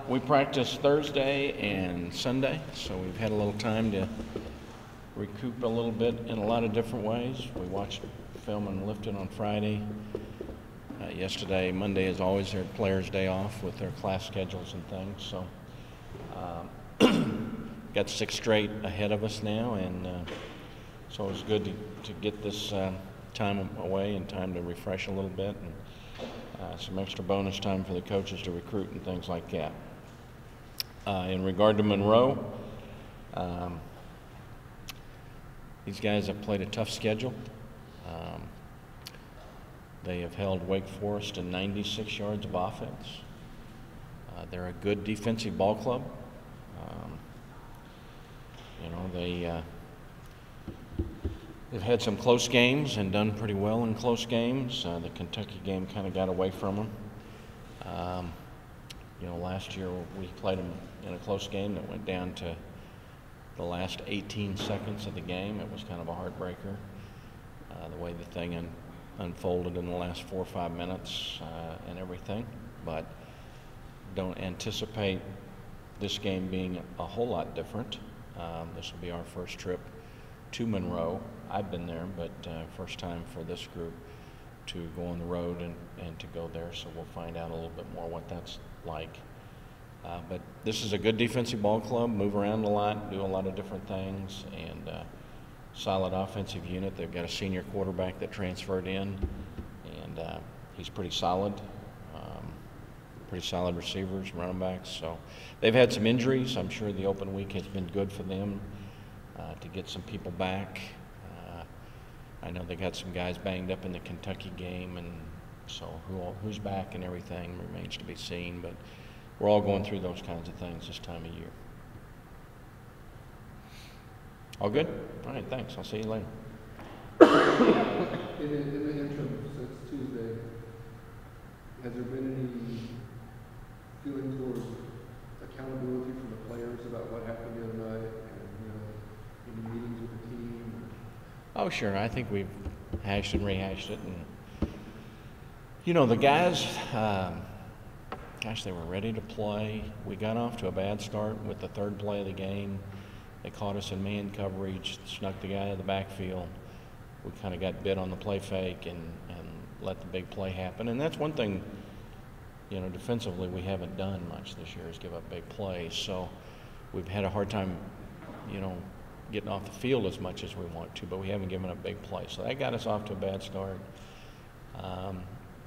We practiced Thursday and Sunday, so we've had a little time to recoup a little bit in a lot of different ways. We watched film and lifting on Friday. Yesterday, Monday is always their players' day off with their class schedules and things. So got 6 straight ahead of us now, and so it was good to get this time away and time to refresh a little bit, and some extra bonus time for the coaches to recruit and things like that. In regard to Monroe, these guys have played a tough schedule. They have held Wake Forest to 96 yards of offense. They're a good defensive ball club. They've had some close games and done pretty well in close games. The Kentucky game kind of got away from them. Last year we played them in a close game that went down to the last 18 seconds of the game. It was kind of a heartbreaker, the way the thing unfolded in the last 4 or 5 minutes and everything. But don't anticipate this game being a whole lot different. This will be our first trip to Monroe. I've been there, but first time for this group to go on the road and to go there, so we'll find out a little bit more what that's like. But this is a good defensive ball club, move around a lot, do a lot of different things, and solid offensive unit. They've got a senior quarterback that transferred in, and he's pretty solid. Pretty solid receivers, running backs. So they've had some injuries. I'm sure the open week has been good for them to get some people back. I know they got some guys banged up in the Kentucky game, and so who's back and everything remains to be seen. But we're all going through those kinds of things this time of year. All good? All right, thanks. I'll see you later. In the interim since Tuesday, has there been any feeling towards accountability from the players about what happened the other night, and any meetings with the team? Oh, sure. I think we've hashed and rehashed it, and the guys, gosh, they were ready to play. We got off to a bad start with the third play of the game. They caught us in man coverage, snuck the guy out of the backfield. We kind of got bit on the play fake and let the big play happen. And that's one thing, defensively we haven't done much this year is give up big plays. So we've had a hard time, getting off the field as much as we want to, but we haven't given up big plays. So that got us off to a bad start.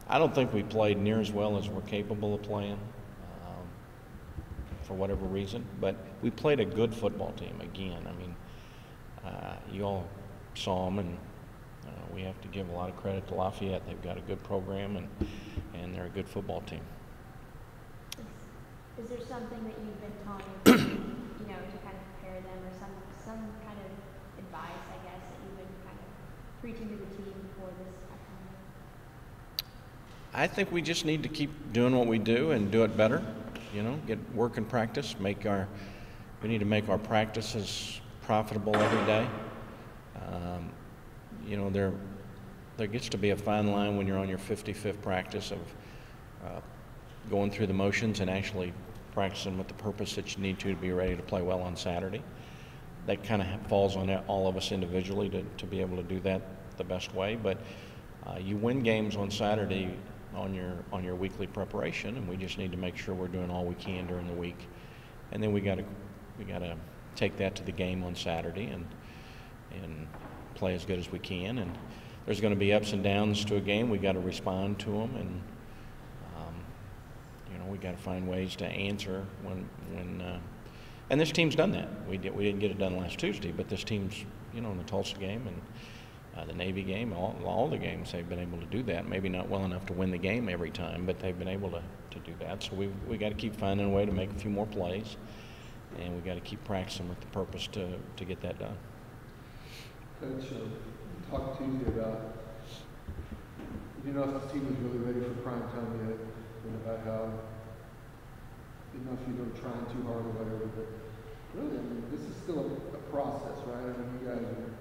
I don't think we played near as well as we're capable of playing for whatever reason, but we played a good football team again. I mean, you all saw them, and we have to give a lot of credit to Lafayette. They've got a good program, and they're a good football team. Is there something that you've been telling to kind of prepare them, or some kind of advice, I guess, that you've been kind of preaching to the team before this upcoming? I think we just need to keep doing what we do and do it better. Get work and practice. We need to make our practices profitable every day. There gets to be a fine line when you're on your 55th practice of going through the motions and actually practicing with the purpose that you need to be ready to play well on Saturday. That kind of falls on all of us individually to be able to do that the best way. But you win games on Saturday on your weekly preparation, and we just need to make sure we're doing all we can during the week. And then we got to take that to the game on Saturday and play as good as we can. And there's going to be ups and downs to a game. We got to respond to them, and we got to find ways to answer when and this team's done that. We didn't get it done last Tuesday, but this team's in the Tulsa game and the Navy game, all the games they've been able to do that. Maybe not well enough to win the game every time, but they've been able to do that. So we got to keep finding a way to make a few more plays, and we got to keep practicing with the purpose to get that done. Coach, you talked Tuesday about if the team was really ready for prime time yet, and about how if you're trying too hard or whatever, but really, this is still a process, right? You guys are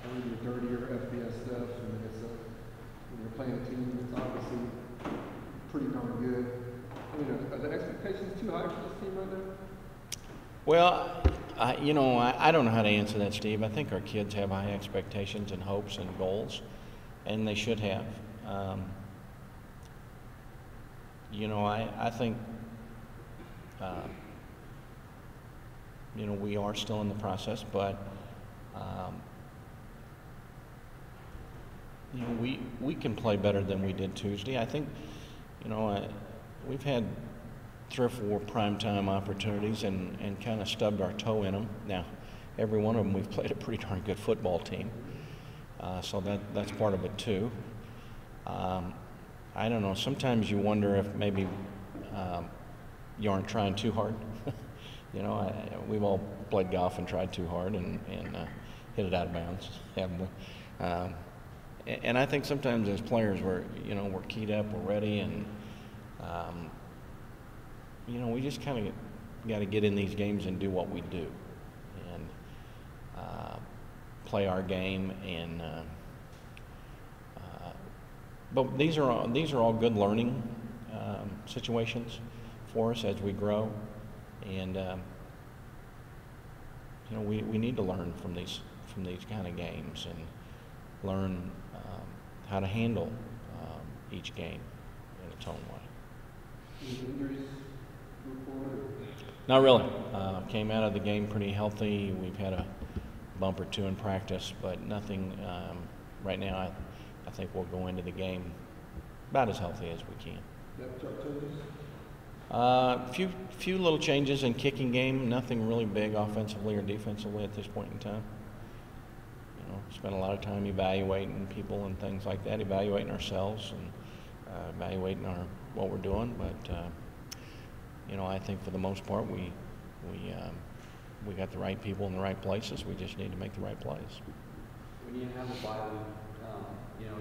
doing your dirtier FBS stuff, and when you're playing a team that's obviously pretty darn good, I mean, are the expectations too high for this team right now? Well, I don't know how to answer that, Steve. I think our kids have high expectations and hopes and goals, and they should have. I think, we are still in the process, but, we can play better than we did Tuesday. I think, we've had 3 or 4 primetime opportunities and kind of stubbed our toe in them. Now, every one of them we've played a pretty darn good football team, so that's part of it too. I don't know. Sometimes you wonder if maybe you aren't trying too hard. We've all played golf and tried too hard and hit it out of bounds, haven't we? And I think sometimes as players we're keyed up, we're ready, and we just kind of got to get in these games and do what we do, and play our game. And but these are all good learning situations for us as we grow, and we need to learn from these kind of games and learn how to handle each game in its own way. Any injuries reported? Not really. Came out of the game pretty healthy. We've had a bump or 2 in practice, but nothing right now. I think we'll go into the game about as healthy as we can. Depth chart changes? Few little changes in kicking game. Nothing really big offensively or defensively at this point in time. Spent a lot of time evaluating people and things like that, evaluating ourselves and evaluating what we're doing. But I think for the most part we got the right people in the right places. We just need to make the right plays. When you have a bye week,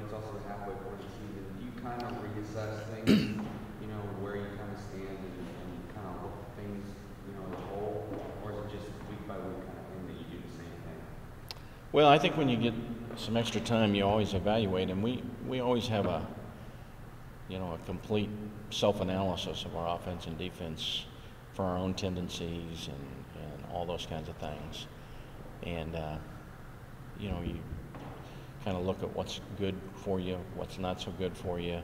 it's also halfway point of the season. Do you kind of reassess things, where you kind of stand and kind of look at things, as a whole, or is it just week by week kind of thing that you do the same thing? Well, I think when you get some extra time, you always evaluate, and we always have a complete self-analysis of our offense and defense for our own tendencies and all those kinds of things. And you kind of look at what's good for you, what's not so good for you,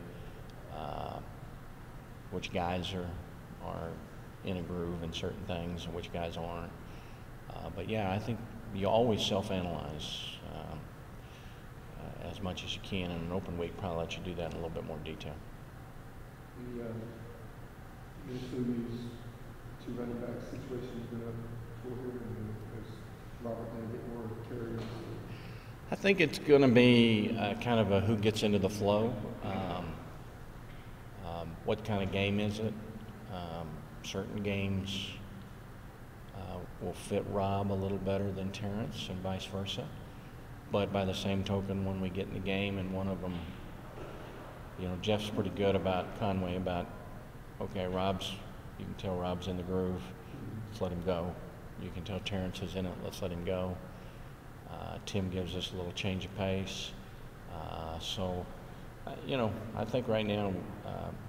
which guys are in a groove in certain things and which guys aren't. But yeah, I think you always self-analyze as much as you can, and an open week probably lets you do that in a little bit more detail. The Minnesota's 2 running back situations been up for here, and has Robert going to get more carries? I think it's going to be kind of a who gets into the flow. What kind of game is it? Certain games will fit Rob a little better than Terrence, and vice versa. But by the same token, when we get in the game and one of them, Jeff's pretty good about Conway about, okay, you can tell Rob's in the groove, let's let him go. You can tell Terrence is in it, let's let him go. Tim gives us a little change of pace. I think right now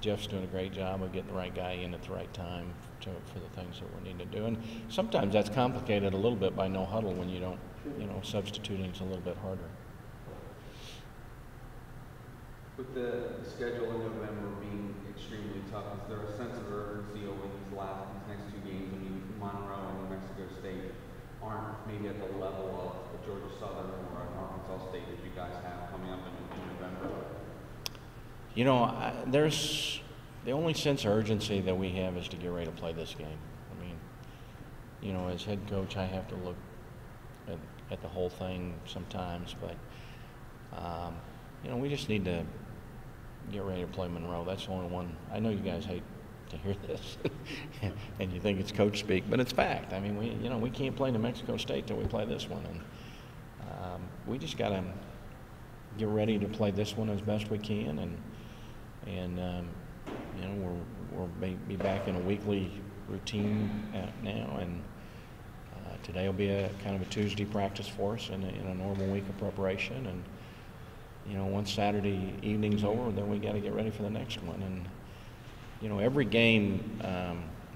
Jeff's doing a great job of getting the right guy in at the right time for the things that we need to do. And sometimes that's complicated a little bit by no huddle when you don't, substituting's a little bit harder. With the schedule in November being extremely tough, is there a sense of urgency over these next 2 games? I mean, Monroe and New Mexico State aren't maybe at the level of Georgia Southern or Arkansas State that you guys have coming up in November. There's the only sense of urgency that we have is to get ready to play this game. I mean, as head coach, I have to look at the whole thing sometimes, but we just need to get ready to play Monroe. That's the only one. I know you guys hate to hear this, and you think it's coach speak, but it's fact. I mean, we can't play New Mexico State till we play this one, and we just got to get ready to play this one as best we can, and we'll be back in a weekly routine now, and today will be a kind of a Tuesday practice for us in a normal week of preparation, and once Saturday evening's over, then we got to get ready for the next one. And you know, every game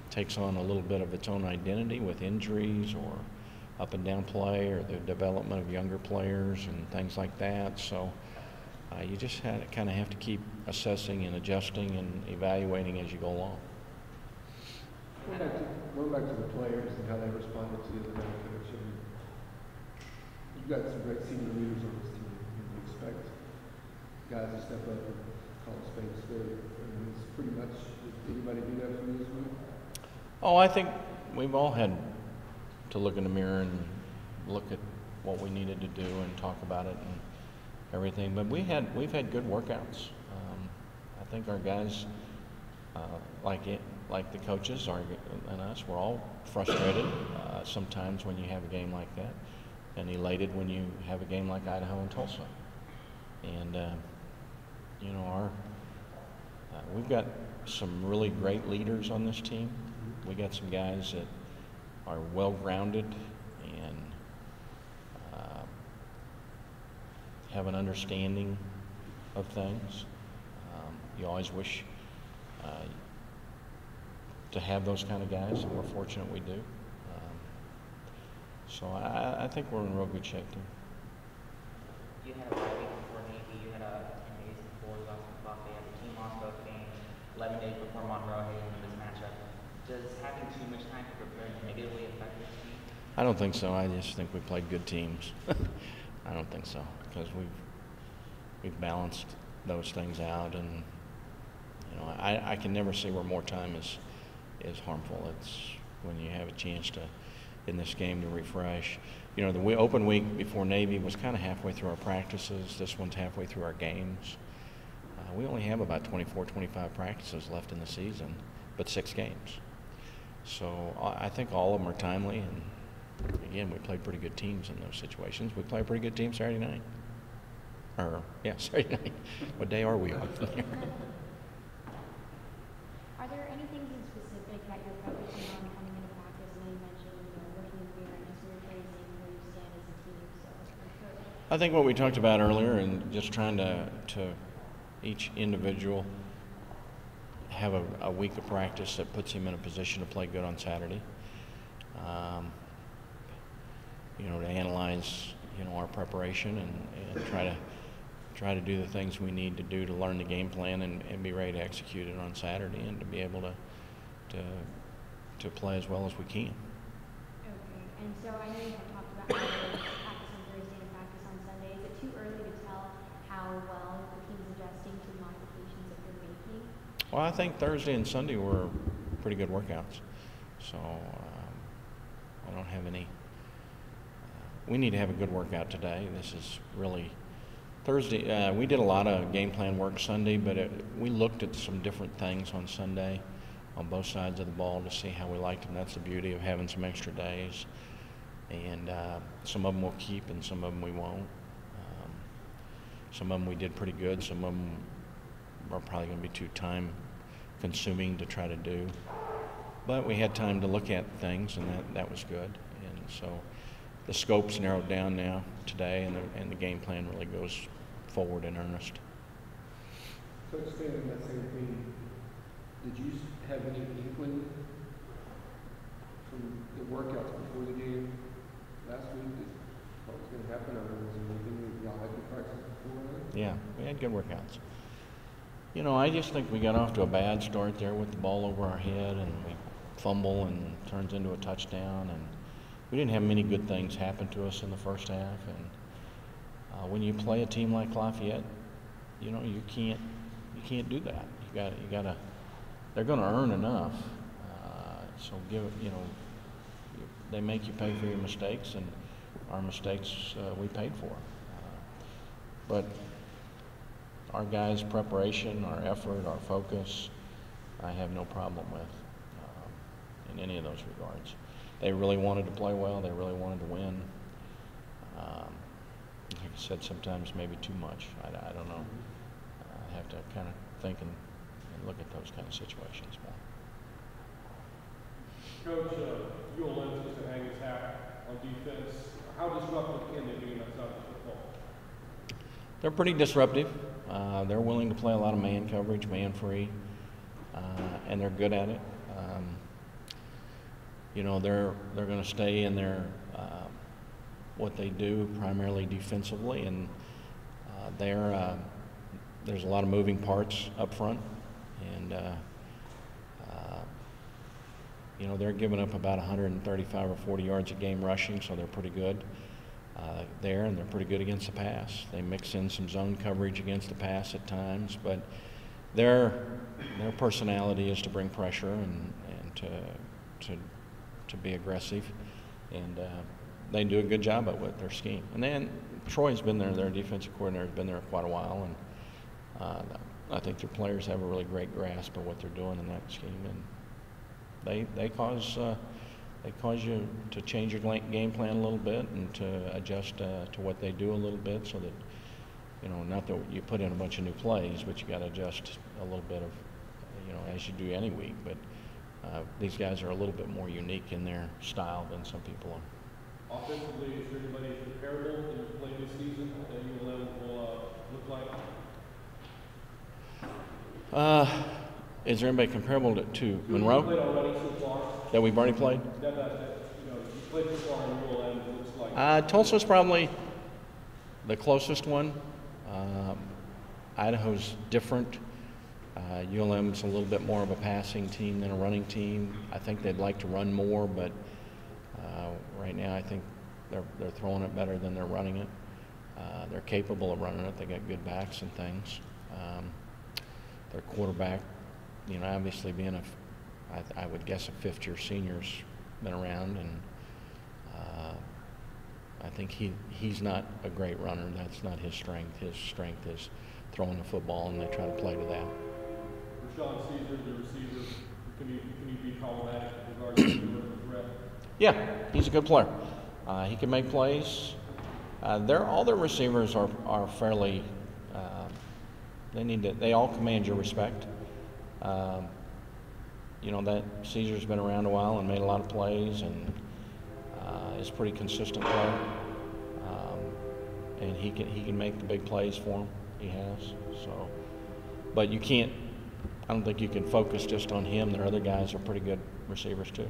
takes on a little bit of its own identity with injuries or up and down play or the development of younger players and things like that. So you just kind of have to keep assessing and adjusting and evaluating as you go along. Going back to the players and how they responded to the head coach. I mean, you've got some great senior leaders on this team. You expect guys to step up and call a spade a spade. I mean, it's pretty much, did anybody do that for you this week? Oh, I think we've all had to look in the mirror and look at what we needed to do and talk about it and everything. But we've had good workouts. I think our guys, like the coaches and us, we're all frustrated sometimes when you have a game like that, and elated when you have a game like Idaho and Tulsa. And you know, we've got some really great leaders on this team. We got some guys that are well-grounded and have an understanding of things. You always wish to have those kind of guys, and we're fortunate we do. So I think we're in real good shape too. You had a bye week before Navy, you had 10 days before you lost to Buffalo, you had the team lost both games, 11 days before Monroe heading into this matchup. Does having too much time to prepare negatively affect this team? I don't think so. I just think we played good teams. I don't think so, because we've balanced those things out, and you know, I can never see where more time is harmful. It's when you have a chance to, in this game, to refresh. You know, the open week before Navy was kind of halfway through our practices. This one's halfway through our games. We only have about 24, 25 practices left in the season, but 6 games. So I think all of them are timely, and again, we played pretty good teams in those situations. We played a pretty good team Saturday night. Saturday night. What day are we on? Are there any things in specific that you're focusing on coming into practice? I know you mentioned, working in the mirror and just reappraising where you stand as a team. So I think what we talked about earlier, and just trying to each individual have a week of practice that puts him in a position to play good on Saturday. You know, to analyze, you know, our preparation and try to do the things we need to do to learn the game plan and be ready to execute it on Saturday and to be able to play as well as we can. okay. And so I know you had talked about practice on Thursday and practice on Sunday. Is it too early to tell how well the team's adjusting to the modifications that you're making? Well, I think Thursday and Sunday were pretty good workouts. So I don't have any. We need to have a good workout today. This is really Thursday. We did a lot of game plan work Sunday, but we looked at some different things on Sunday on both sides of the ball to see how we liked them. That's the beauty of having some extra days. And some of them we'll keep and some of them we won't. Some of them we did pretty good. Some of them are probably going to be too time consuming to try to do. But we had time to look at things, and that was good. And so the scope's narrowed down now today, and the game plan really goes forward in earnest. Coach, staying in that same theme, did you have any inkling from the workouts before the game last week that what was going to happen, or was there anything that y'all had to practice before that? Yeah, we had good workouts. You know, I just think we got off to a bad start there with the ball over our head, and we fumble and turns into a touchdown, and we didn't have many good things happen to us in the first half. And when you play a team like Lafayette, you know, you can't do that. You gotta. They're going to earn enough. So they make you pay for your mistakes, and our mistakes we paid for. But our guys' preparation, our effort, our focus, I have no problem with in any of those regards. They really wanted to play well. They really wanted to win. Like I said, sometimes maybe too much. I don't know. I have to kind of think and look at those kind of situations more. Coach, Yule Lenz to hang his hat on defense. How disruptive can they be in that side of football? They're pretty disruptive. They're willing to play a lot of man coverage, man free. and they're good at it. You know, they're going to stay in their what they do primarily defensively, and there's a lot of moving parts up front, and you know, they're giving up about 135 or 40 yards a game rushing, so they're pretty good there, and they're pretty good against the pass. They mix in some zone coverage against the pass at times, but their personality is to bring pressure and to be aggressive, and they do a good job at with their scheme. And then Troy's been there; their defensive coordinator has been there quite a while, and I think their players have a really great grasp of what they're doing in that scheme, and they cause you to change your game plan a little bit and to adjust to what they do a little bit, so that, you know, not that you put in a bunch of new plays, but you got to adjust a little bit of, you know, as you do any week. But these guys are a little bit more unique in their style than some people are. Offensively, is there anybody comparable in the play this season that you will look like? Is there anybody comparable to Who Monroe played already so far? that we've already played? You know, you played so far in Rule End, it looks like. Tulsa's probably the closest one. Idaho's different. ULM's a little bit more of a passing team than a running team. I think they'd like to run more, but right now I think they're throwing it better than they're running it. They're capable of running it. They got good backs and things. Their quarterback, you know, obviously being I would guess a fifth-year senior's been around, and I think he's not a great runner. That's not his strength. His strength is throwing the football, and they try to play to that. Rashawn Caesar, the receiver, can you be problematic in regards to the threat? Yeah, he's a good player. He can make plays. All their receivers are fairly. They all command your respect. You know, that Caesar's been around a while and made a lot of plays, and is a pretty consistent player. And he can make the big plays for him. He has. So, but you can't. I don't think you can focus just on him. Their other guys are pretty good receivers too.